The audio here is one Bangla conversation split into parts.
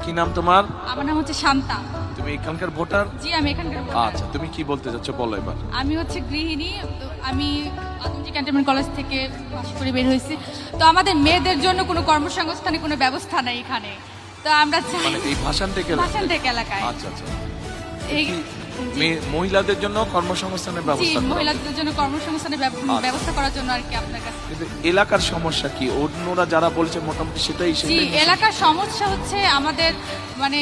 কি নাম তোমার? আমার নাম হচ্ছে শান্তা। তুমি এখানকার ভোটার? জি, আমি এখানকার ভোটার। আচ্ছা, তুমি কি বলতে চাচ্ছ বলো এবার। আমি হচ্ছে গৃহিণী। তো আমি আদমজি ক্যান্টনমেন্ট কলেজ থেকে পাশ করে বের হয়েছি। তো আমাদের মেয়েদের জন্য কোনো কর্মসংস্থানের কোনো ব্যবস্থা নাই এখানে। তো আমরা চাই মানে এই ভাষান থেকে ভাষানটেক এলাকায় আচ্ছা আচ্ছা, এই মহিলাদের জন্য কর্মসংস্থানের জি, ব্যবস্থা করা। মহিলাদের জন্য কর্মসংস্থানের ব্যবস্থা করার জন্য আর কি আপনার কাছে। কিন্তু এলাকার সমস্যা কি? অন্যরা যারা বলছে মোটামুটি সেটাই জি, সেটাই এলাকার সমস্যা হচ্ছে আমাদের মানে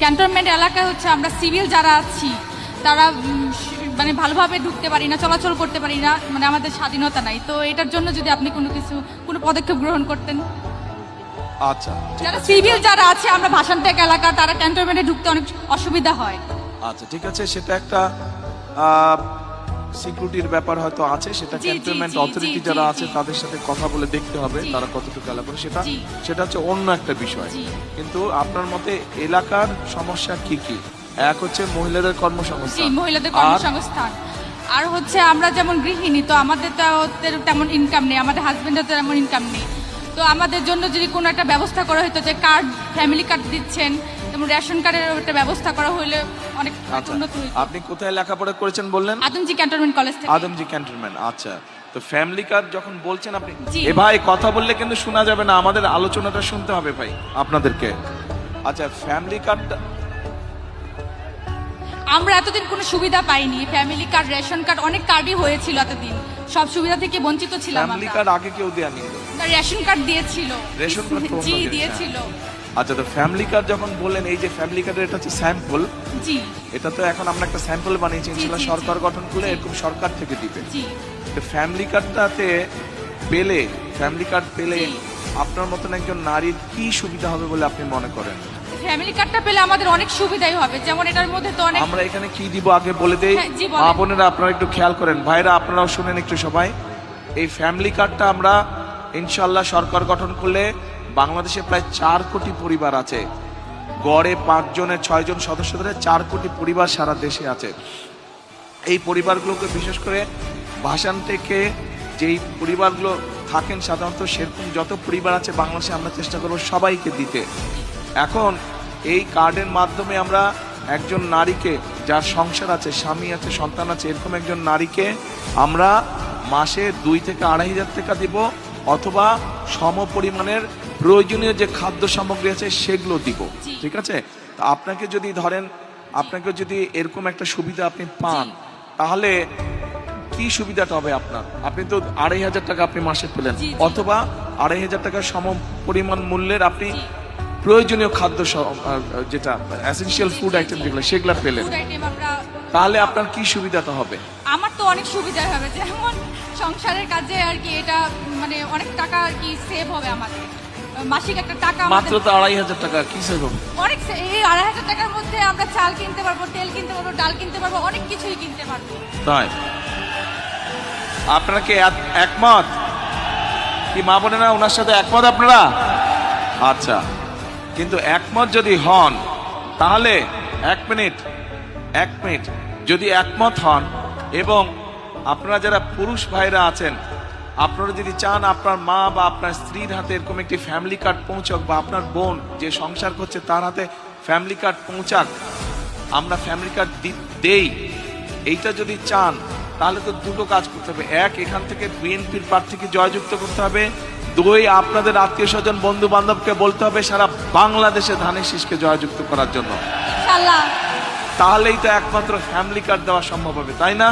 ক্যান্টনমেন্ট এলাকায় হচ্ছে আমরা সিভিল যারা আছি তারা মানে ভালোভাবে ঢুকতে পারি না, চলাচল করতে পারি না, মানে আমাদের স্বাধীনতা নাই। তো এটার জন্য যদি আপনি কোনো পদক্ষেপ গ্রহণ করতেন। আচ্ছা ঠিক যারা আছে। সিভিল যারা আছে আমরা ভাষানটেক এলাকা, তারা ক্যান্টনমেন্টে ঢুকতে অনেক অসুবিধা হয়। আচ্ছা ঠিক আছে, সেটা একটা সিকিউরিটির ব্যাপার হয়তো আছে, সেটা জি, জি, ক্যান্টনমেন্ট জি, অথরিটি জি, যারা জি, আছে জি। তাদের সাথে কথা বলে দেখতে হবে জি। তারা কতটুকু এলাকা করে, সেটা জি। সেটা হচ্ছে অন্য একটা বিষয়। জি। কিন্তু আপনার মতে এলাকার সমস্যা কি কি? এক হচ্ছে মহিলাদের জি, কর্মসংস্থান, মহিলাদের আর কর্মসংস্থান। আর হচ্ছে আমরা যেমন গৃহিণী, তো আমাদের তো তেমন ইনকাম নেই, আমাদের হাজবেন্ডের তো তেমন ইনকাম নেই। তো আমাদের জন্য যদি কোনো একটা ব্যবস্থা করা হতো, যে কার্ড, ফ্যামিলি কার্ড দিচ্ছেন, যেমন রেশন কার্ডের একটা ব্যবস্থা করা হলে অনেক আচ্ছা, উন্নত হতো। আপনি কোথায় লেখাপড়া করেছেন বললেন? আদমজি ক্যান্টনমেন্ট কলেজ থেকে। আদমজি ক্যান্টনমেন্ট। আচ্ছা, তো ফ্যামিলি কার্ড যখন বলছেন আপনি, জি। এ ভাই কথা বললে কিন্তু শোনা যাবে না, আমাদের আলোচনাটা শুনতে হবে ভাই আপনাদেরকে। আচ্ছা, ফ্যামিলি কার্ড আমরা এতদিন কোনো সুবিধা পাইনি। ফ্যামিলি কার্ড, রেশন কার্ড, অনেক কার্ডই হয়েছিল এতদিন, সব সুবিধা থেকে বঞ্চিত ছিলাম ফ্যামিলি আমরা। কার্ড আগে কেউ দেয়নি। রেশন কার্ড দিয়েছিল। রেশন কার্ড তো অন্য জি, জিনিস, দিয়েছিল। আচ্ছা, তো ফ্যামিলি কার্ড যখন বললেন, এই যে ফ্যামিলি কার্ডের এটা হচ্ছে স্যাম্পল, জি, এটা তো এখন আমরা একটা স্যাম্পল বানিয়েছি, ইনশাআল্লাহ জি, সরকার জি। গঠন করলে জি। এরকম সরকার থেকে দিবে। জি, তো ফ্যামিলি কার্ডটাতে পেলে, ফ্যামিলি কার্ড পেলে জি। আপনার মতন একজন নারীর কি সুবিধা হবে বলে আপনি মনে করেন? ফ্যামিলি কার্ডটা পেলে আমাদের অনেক সুবিধাই হবে। যেমন এটার মধ্যে তো অনেক আমরা এখানে কি দিব আগে বলে দেই। হ্যাঁ, জি, বলেন। মা বোনেরা আপনারা একটু খেয়াল করেন, ভাইরা আপনারাও শুনেন একটু সবাই। এই ফ্যামিলি কার্ডটা আমরা ইনশাআল্লাহ সরকার গঠন করলে, বাংলাদেশে প্রায় 4 কোটি পরিবার আছে, গড়ে 5 জনের 6 জন সদস্য ধরে 4 কোটি পরিবার সারা দেশে আছে। এই পরিবারগুলোকে বিশেষ করে ভাষান থেকে যেই পরিবারগুলো থাকেন সাধারণত, সেরকম যত পরিবার আছে বাংলাদেশে আমরা চেষ্টা করব সবাইকে দিতে। এখন এই কার্ডের মাধ্যমে আমরা একজন নারীকে, যার সংসার আছে, স্বামী আছে, সন্তান আছে, এরকম একজন নারীকে আমরা মাসে 2 থেকে 2.5 হাজার টাকা দিব, অথবা সম পরিমাণের প্রয়োজনীয় যে খাদ্য সামগ্রী আছে সেগুলো দিব। জি। ঠিক আছে? তো আপনাকে যদি ধরেন, আপনাকে যদি এরকম একটা সুবিধা আপনি পান, জি। তাহলে কি সুবিধাটা হবে আপনার? আপনি তো 2.5 হাজার টাকা আপনি মাসে পেলেন, জি, জি। অথবা 2.5 হাজার টাকা সম পরিমাণ মূল্যের আপনি জি। প্রয়োজনীয় খাদ্য যেটা এসেনশিয়াল ফুড আইটেম যেগুলো সেগুলো পেলেন, ফুড আইটেম আমরা। তাহলে আপনার কি সুবিধাটা হবে? আমার তো অনেক সুবিধা হবে, যেমন সংসারের কাজে আর কি, এটা মানে অনেক টাকা আর কি সেভ হবে আমাদের। মাসিক একটা টাকা মাত্র আমাদের তো 2.5 হাজার টাকা, কি সেভ? অনেক এই 2.5 টাকার মধ্যে আমরা চাল কিনতে পারবো, তেল কিনতে পারবো, ডাল কিনতে পারবো, অনেক কিছুই কিনতে পারবো। তাই আপনারা কি একমত? কি মা বোনেরা ওনার সাথে একমত আপনারা? আচ্ছা, কিন্তু একমত যদি হন তাহলে এক মিনিট যদি একমত হন, এবং আপনারা যারা পুরুষ ভাইরা আছেন, আপনারা যদি চান আপনার মা বা আপনার স্ত্রীর হাতে এরকম একটি ফ্যামিলি কার্ড পৌঁছাক, বা আপনার বোন যে সংসার করছে তার হাতে ফ্যামিলি কার্ড পৌঁছাক, আমরা ফ্যামিলি কার্ড দেই, এইটা যদি চান, তাহলে তো দুটো কাজ করতে হবে। এক, এখান থেকে বিএনপির প্রার্থীকে জয়যুক্ত করতে হবে। 2, আপনাদের আত্মীয় স্বজন বন্ধু বান্ধবকে বলতে হবে সারা বাংলাদেশে ধানের শীষকে জয়যুক্ত করার জন্য। ইনশাআল্লাহ। তাহলেই তো একমাত্র ফ্যামিলি কার্ড দেওয়া সম্ভব হবে, তাই না?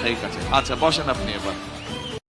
ঠিক আছে, আচ্ছা বসেন আপনি এবার।